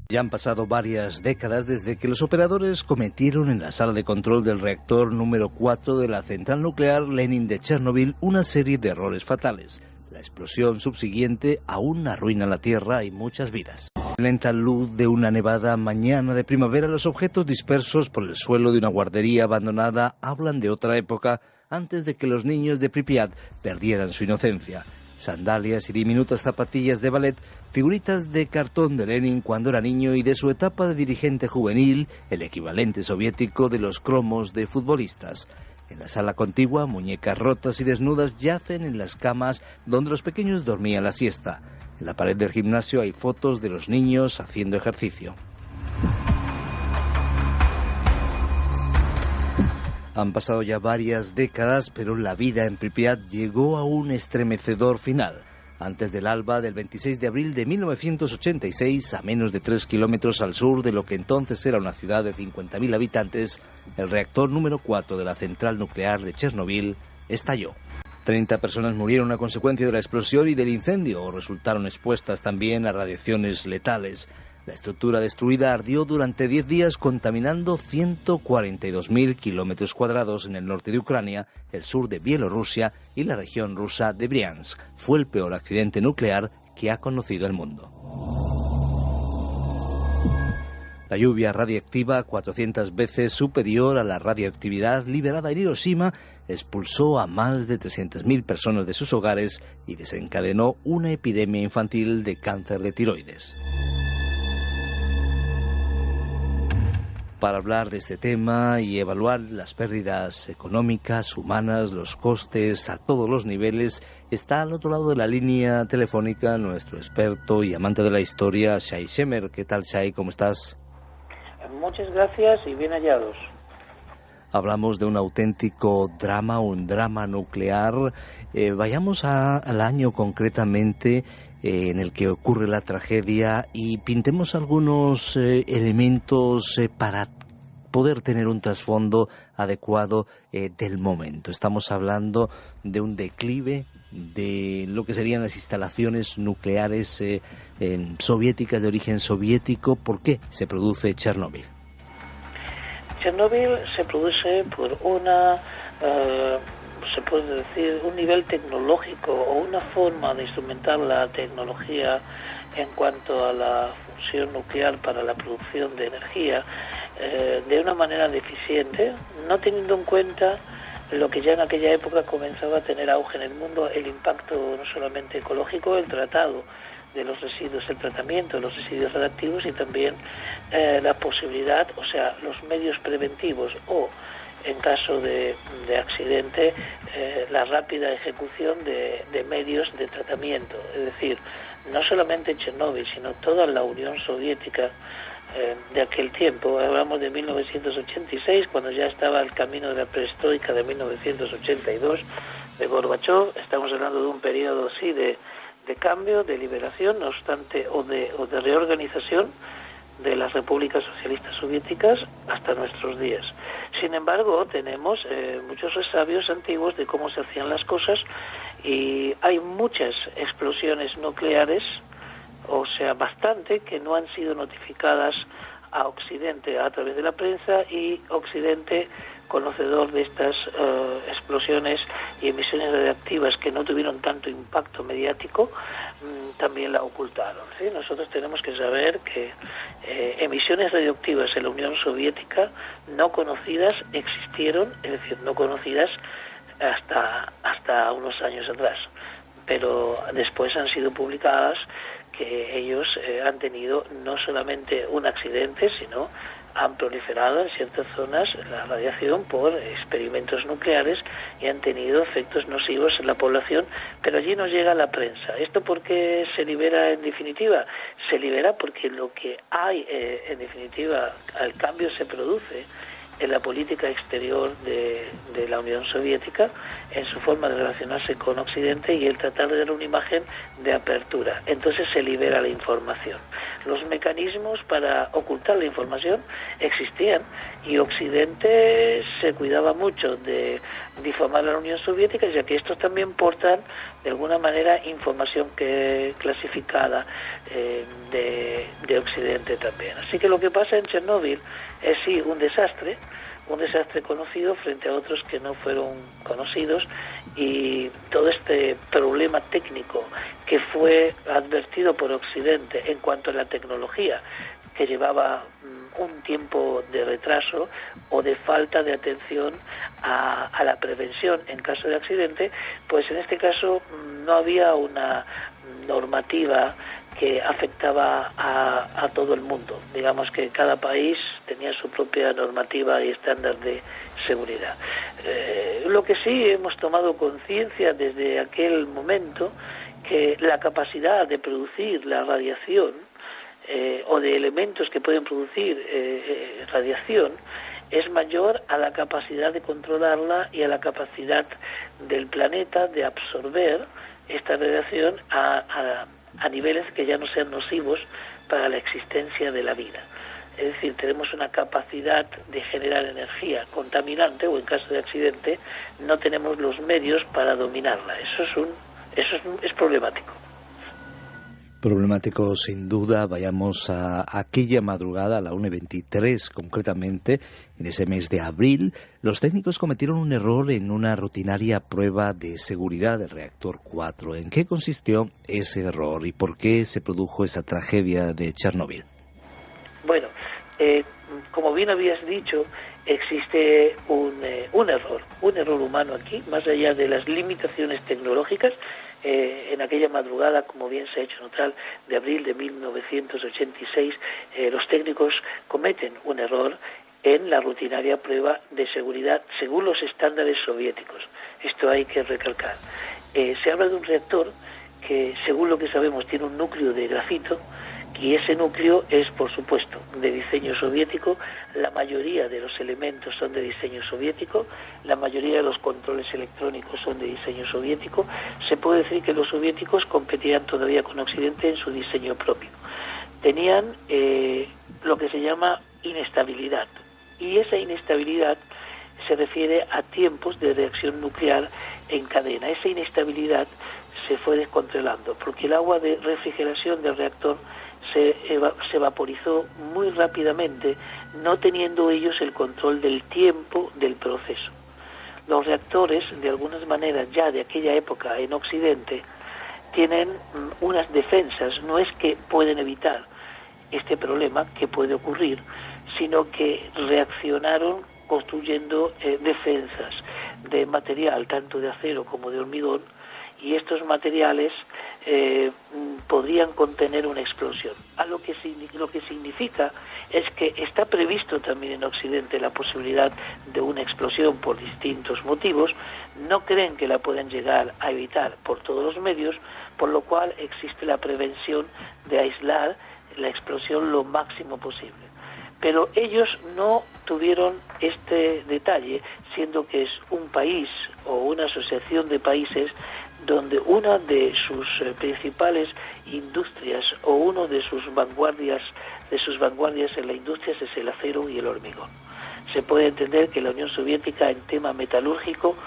Ya han pasado varias décadas desde que los operadores cometieron en la sala de control del reactor número 4 de la central nuclear Lenin de Chernobyl una serie de errores fatales. La explosión subsiguiente aún arruina la Tierra y muchas vidas. En la lenta luz de una nevada mañana de primavera, los objetos dispersos por el suelo de una guardería abandonada hablan de otra época antes de que los niños de Pripyat perdieran su inocencia. Sandalias y diminutas zapatillas de ballet, figuritas de cartón de Lenin cuando era niño y de su etapa de dirigente juvenil, el equivalente soviético de los cromos de futbolistas. En la sala contigua, muñecas rotas y desnudas yacen en las camas donde los pequeños dormían la siesta. En la pared del gimnasio hay fotos de los niños haciendo ejercicio. Han pasado ya varias décadas, pero la vida en Pripyat llegó a un estremecedor final. Antes del alba del 26 de abril de 1986, a menos de 3 kilómetros al sur de lo que entonces era una ciudad de 50.000 habitantes, el reactor número 4 de la central nuclear de Chernobyl estalló. 30 personas murieron a consecuencia de la explosión y del incendio, o resultaron expuestas también a radiaciones letales. La estructura destruida ardió durante 10 días, contaminando 142.000 kilómetros cuadrados en el norte de Ucrania, el sur de Bielorrusia y la región rusa de Briansk. Fue el peor accidente nuclear que ha conocido el mundo. La lluvia radiactiva, 400 veces superior a la radioactividad liberada en Hiroshima, expulsó a más de 300.000 personas de sus hogares y desencadenó una epidemia infantil de cáncer de tiroides. Para hablar de este tema y evaluar las pérdidas económicas, humanas, los costes a todos los niveles, está al otro lado de la línea telefónica nuestro experto y amante de la historia, Shai Shemer. ¿Qué tal, Shai? ¿Cómo estás? Muchas gracias y bien hallados. Hablamos de un auténtico drama, un drama nuclear. Vayamos al año concretamente en el que ocurre la tragedia y pintemos algunos elementos para poder tener un trasfondo adecuado del momento. Estamos hablando de un declive de lo que serían las instalaciones nucleares soviéticas de origen soviético. ¿Por qué se produce Chernobyl? Chernobyl se produce por se puede decir, un nivel tecnológico o una forma de instrumentar la tecnología en cuanto a la fusión nuclear para la producción de energía de una manera deficiente, no teniendo en cuenta lo que ya en aquella época comenzaba a tener auge en el mundo, el impacto no solamente ecológico, el tratado de los residuos, el tratamiento de los residuos radiactivos y también la posibilidad, o sea, los medios preventivos o, en caso de accidente, la rápida ejecución de medios de tratamiento. Es decir, no solamente Chernóbil, sino toda la Unión Soviética de aquel tiempo. Hablamos de 1986, cuando ya estaba el camino de la perestroika, de 1982, de Gorbachov. Estamos hablando de un periodo, sí, de cambio, de liberación, no obstante, o de reorganización de las repúblicas socialistas soviéticas hasta nuestros días. Sin embargo, tenemos muchos resabios antiguos de cómo se hacían las cosas y hay muchas explosiones nucleares, o sea, bastante, que no han sido notificadas a Occidente a través de la prensa, y Occidente, conocedor de estas explosiones y emisiones radiactivas que no tuvieron tanto impacto mediático, también la ocultaron, ¿sí? Nosotros tenemos que saber que emisiones radioactivas en la Unión Soviética no conocidas existieron, es decir, no conocidas hasta unos años atrás, pero después han sido publicadas que ellos han tenido no solamente un accidente, sino han proliferado en ciertas zonas la radiación por experimentos nucleares y han tenido efectos nocivos en la población, pero allí no llega la prensa. ¿Esto por qué se libera en definitiva? Se libera porque lo que hay, en definitiva, al cambio se produce en la política exterior de la Unión Soviética, en su forma de relacionarse con Occidente y el tratar de dar una imagen de apertura. Entonces se libera la información. Los mecanismos para ocultar la información existían y Occidente se cuidaba mucho de difamar a la Unión Soviética, ya que estos también portan de alguna manera información que clasificada de Occidente también. Así que lo que pasa en Chernóbil es sí un desastre conocido frente a otros que no fueron conocidos, y todo este problema técnico que fue advertido por Occidente en cuanto a la tecnología, que llevaba un tiempo de retraso o de falta de atención a la prevención en caso de accidente, pues en este caso no había una normativa que afectaba a todo el mundo. Digamos que cada país tenía su propia normativa y estándar de seguridad. Lo que sí hemos tomado conciencia desde aquel momento, que la capacidad de producir la radiación o de elementos que pueden producir radiación es mayor a la capacidad de controlarla y a la capacidad del planeta de absorber esta radiación a niveles que ya no sean nocivos para la existencia de la vida. Es decir, tenemos una capacidad de generar energía contaminante, o en caso de accidente no tenemos los medios para dominarla. Eso es problemático. Problemático sin duda. Vayamos a aquella madrugada, a la 1:23 concretamente, en ese mes de abril, los técnicos cometieron un error en una rutinaria prueba de seguridad del reactor 4. ¿En qué consistió ese error y por qué se produjo esa tragedia de Chernóbil? Bueno, como bien habías dicho, existe un error humano aquí, más allá de las limitaciones tecnológicas. En aquella madrugada, como bien se ha hecho notar, de abril de 1986, los técnicos cometen un error en la rutinaria prueba de seguridad según los estándares soviéticos. Esto hay que recalcar. Se habla de un reactor que, según lo que sabemos, tiene un núcleo de grafito, y ese núcleo es, por supuesto, de diseño soviético. La mayoría de los elementos son de diseño soviético, la mayoría de los controles electrónicos son de diseño soviético. Se puede decir que los soviéticos competían todavía con Occidente en su diseño propio. Tenían lo que se llama inestabilidad, y esa inestabilidad se refiere a tiempos de reacción nuclear en cadena. Esa inestabilidad se fue descontrolando porque el agua de refrigeración del reactor se vaporizó muy rápidamente, no teniendo ellos el control del tiempo del proceso. Los reactores, de algunas maneras, ya de aquella época en Occidente, tienen unas defensas. No es que pueden evitar este problema que puede ocurrir, sino que reaccionaron construyendo defensas de material, tanto de acero como de hormigón, y estos materiales podrían contener una explosión. Lo que significa es que está previsto también en Occidente la posibilidad de una explosión por distintos motivos. No creen que la puedan llegar a evitar por todos los medios, por lo cual existe la prevención de aislar la explosión lo máximo posible. Pero ellos no tuvieron este detalle, siendo que es un país o una asociación de países donde una de sus principales industrias o uno de sus vanguardias en la industria es el acero y el hormigón. Se puede entender que la Unión Soviética, en tema metalúrgico,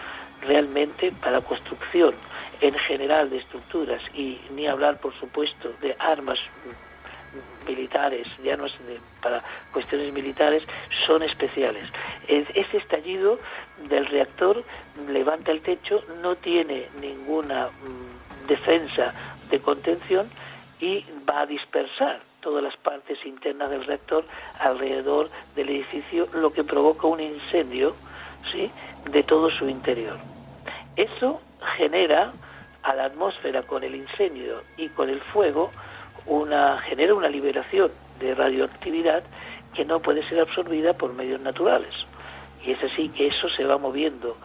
realmente para construcción en general de estructuras, y ni hablar por supuesto de armas militares, ya no es para cuestiones militares, son especiales. Ese estallido del reactor levanta el techo, no tiene ninguna defensa de contención y va a dispersar todas las partes internas del reactor alrededor del edificio, lo que provoca un incendio, ¿sí?, de todo su interior. Eso genera a la atmósfera, con el incendio y con el fuego, genera una liberación de radioactividad que no puede ser absorbida por medios naturales. Y es así que eso se va moviendo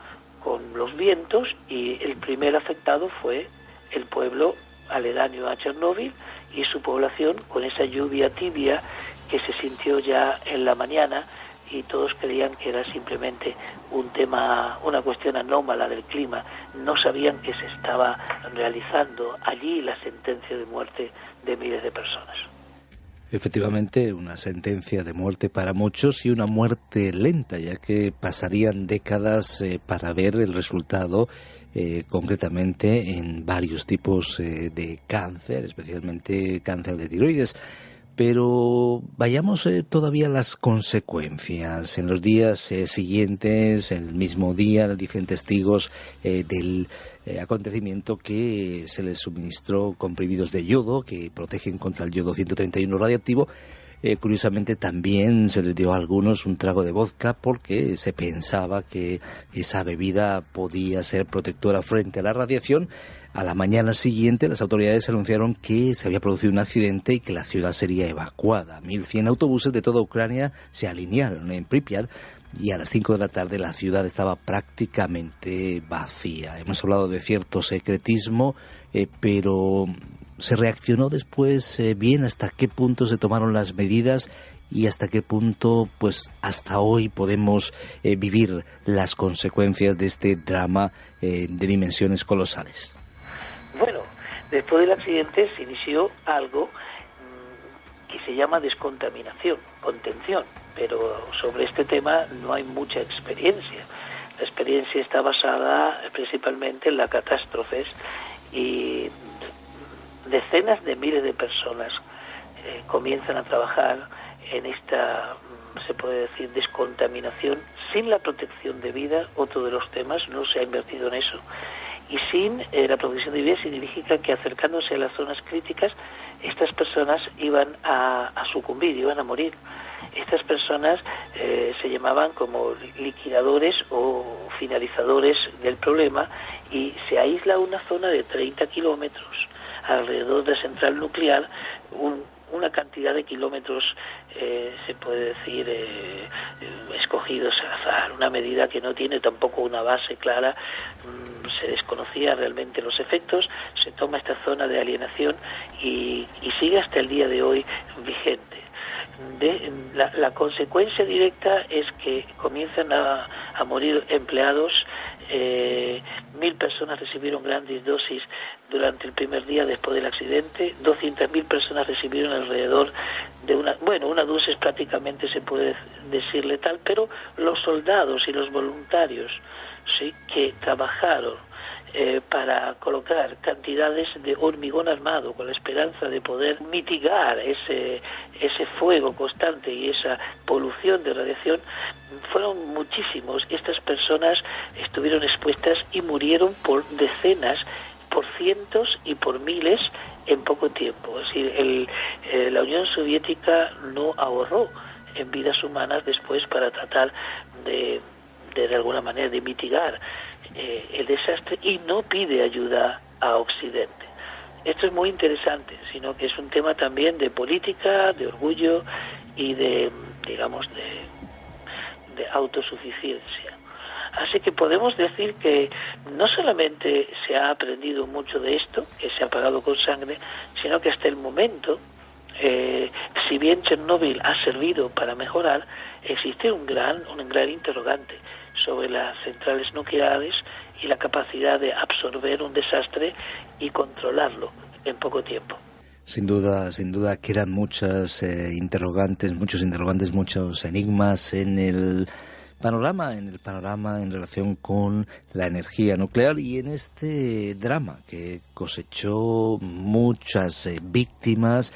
con los vientos, y el primer afectado fue el pueblo aledaño a Chernóbil y su población, con esa lluvia tibia que se sintió ya en la mañana, y todos creían que era simplemente una cuestión anómala del clima. No sabían que se estaba realizando allí la sentencia de muerte de miles de personas. Efectivamente, una sentencia de muerte para muchos y una muerte lenta, ya que pasarían décadas para ver el resultado, concretamente en varios tipos de cáncer, especialmente cáncer de tiroides. Pero vayamos todavía a las consecuencias. En los días siguientes, el mismo día, dicen testigos del acontecimiento, que se les suministró comprimidos de yodo que protegen contra el yodo 131 radiactivo. Curiosamente también se les dio a algunos un trago de vodka porque se pensaba que esa bebida podía ser protectora frente a la radiación. A la mañana siguiente las autoridades anunciaron que se había producido un accidente y que la ciudad sería evacuada. 1.100 autobuses de toda Ucrania se alinearon en Pripyat y a las 5 de la tarde la ciudad estaba prácticamente vacía. Hemos hablado de cierto secretismo, pero se reaccionó después bien. ¿Hasta qué punto se tomaron las medidas y hasta qué punto, pues hasta hoy, podemos vivir las consecuencias de este drama de dimensiones colosales? Bueno, después del accidente se inició algo que se llama descontaminación, contención, pero sobre este tema no hay mucha experiencia. La experiencia está basada principalmente en las catástrofes y decenas de miles de personas comienzan a trabajar en esta, se puede decir, descontaminación sin la protección debida. Otro de los temas, no se ha invertido en eso. Y sin la protección debida significa que acercándose a las zonas críticas, estas personas iban a sucumbir, iban a morir. Estas personas se llamaban como liquidadores o finalizadores del problema, y se aísla una zona de 30 kilómetros alrededor de central nuclear, una cantidad de kilómetros, se puede decir, escogidos al azar, una medida que no tiene tampoco una base clara. Se desconocía realmente los efectos. Se toma esta zona de alienación y sigue hasta el día de hoy vigente. La consecuencia directa es que comienzan a morir empleados. 1.000 personas recibieron grandes dosis durante el primer día después del accidente. 200.000 personas recibieron alrededor de una dosis prácticamente, se puede decir, letal, pero los soldados y los voluntarios, sí, que trabajaron para colocar cantidades de hormigón armado con la esperanza de poder mitigar ese fuego constante y esa polución de radiación, fueron muchísimos. Estas personas estuvieron expuestas y murieron por decenas, por cientos y por miles en poco tiempo. Es decir, la Unión Soviética no ahorró en vidas humanas después para tratar de alguna manera de mitigar el desastre, y no pide ayuda a Occidente. Esto es muy interesante, sino que es un tema también de política, de orgullo y de, digamos, de autosuficiencia. Así que podemos decir que no solamente se ha aprendido mucho de esto, que se ha pagado con sangre, sino que hasta el momento, si bien Chernóbil ha servido para mejorar, existe un gran interrogante sobre las centrales nucleares y la capacidad de absorber un desastre y controlarlo en poco tiempo. Sin duda quedan muchos interrogantes, muchos enigmas en el panorama en relación con la energía nuclear y en este drama que cosechó muchas víctimas,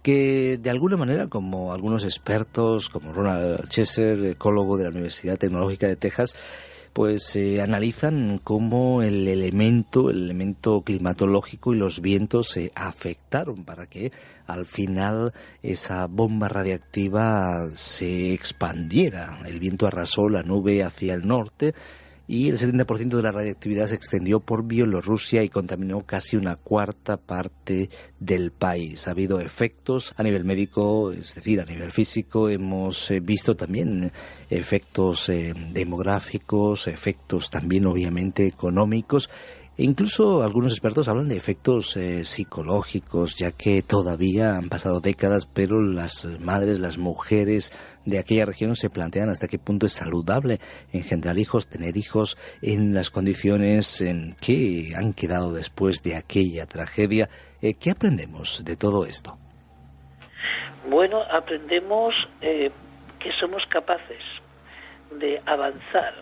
que de alguna manera, como algunos expertos, como Ronald Cheshire, ecólogo de la Universidad Tecnológica de Texas, pues analizan cómo el elemento climatológico y los vientos se afectaron para que al final esa bomba radiactiva se expandiera. El viento arrasó la nube hacia el norte y el 70% de la radiactividad se extendió por Bielorrusia y contaminó casi una cuarta parte del país. Ha habido efectos a nivel médico, es decir, a nivel físico. Hemos visto también efectos demográficos, efectos también obviamente económicos. E incluso algunos expertos hablan de efectos psicológicos, ya que todavía han pasado décadas, pero las madres, las mujeres de aquella región se plantean hasta qué punto es saludable engendrar hijos, tener hijos en las condiciones en que han quedado después de aquella tragedia. ¿Qué aprendemos de todo esto? Bueno, aprendemos que somos capaces de avanzar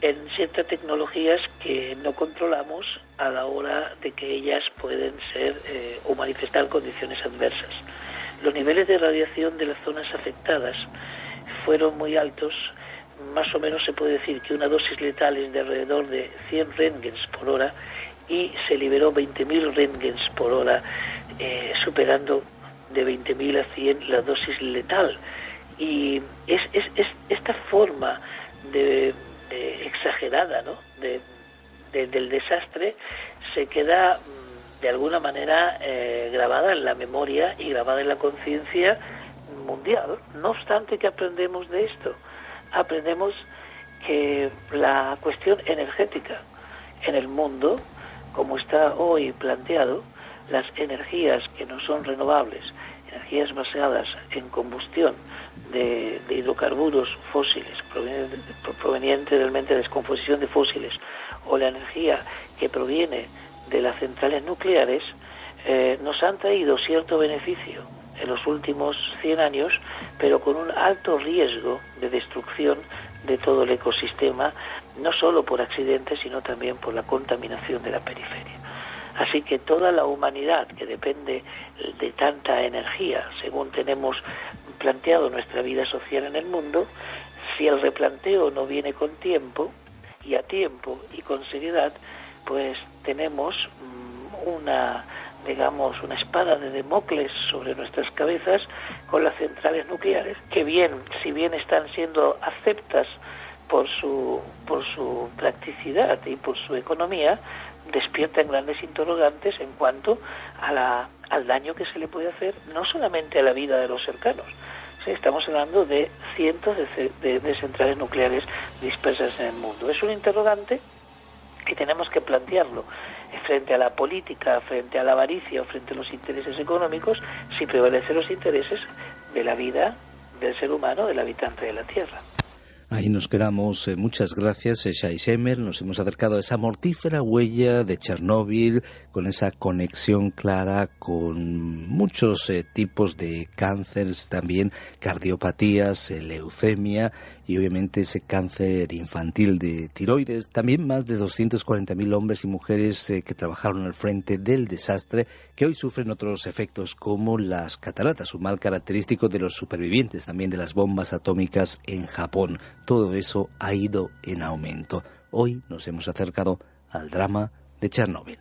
en ciertas tecnologías que no controlamos a la hora de que ellas pueden ser o manifestar condiciones adversas. Los niveles de radiación de las zonas afectadas fueron muy altos. Más o menos se puede decir que una dosis letal es de alrededor de 100 Röntgens por hora y se liberó 20.000 Röntgens por hora, superando de 20.000 a 100 la dosis letal. Y es esta forma de exagerada, ¿no?, del desastre se queda de alguna manera grabada en la memoria y grabada en la conciencia mundial. No obstante, que aprendemos de esto, aprendemos que la cuestión energética en el mundo, como está hoy planteado, las energías que no son renovables, energías basadas en combustión de hidrocarburos fósiles provenientes realmente de descomposición de fósiles, o la energía que proviene de las centrales nucleares, nos han traído cierto beneficio en los últimos 100 años, pero con un alto riesgo de destrucción de todo el ecosistema, no solo por accidentes, sino también por la contaminación de la periferia. Así que toda la humanidad, que depende de tanta energía, según tenemos planteado nuestra vida social en el mundo, si el replanteo no viene con tiempo y a tiempo y con seriedad, pues tenemos una espada de Damocles sobre nuestras cabezas con las centrales nucleares, que si bien están siendo aceptas por su practicidad y por su economía, despiertan grandes interrogantes en cuanto al daño que se le puede hacer, no solamente a la vida de los cercanos. Sí, estamos hablando de cientos de centrales nucleares dispersas en el mundo. Es un interrogante que tenemos que plantearlo frente a la política, frente a la avaricia o frente a los intereses económicos, si prevalecen los intereses de la vida del ser humano, del habitante de la Tierra. Ahí nos quedamos. Muchas gracias, Shai Shemer. Nos hemos acercado a esa mortífera huella de Chernóbil, con esa conexión clara con muchos tipos de cánceres, también cardiopatías, leucemia y obviamente ese cáncer infantil de tiroides. También más de 240.000 hombres y mujeres que trabajaron al frente del desastre, que hoy sufren otros efectos como las cataratas, un mal característico de los supervivientes también de las bombas atómicas en Japón. Todo eso ha ido en aumento. Hoy nos hemos acercado al drama de Chernóbil.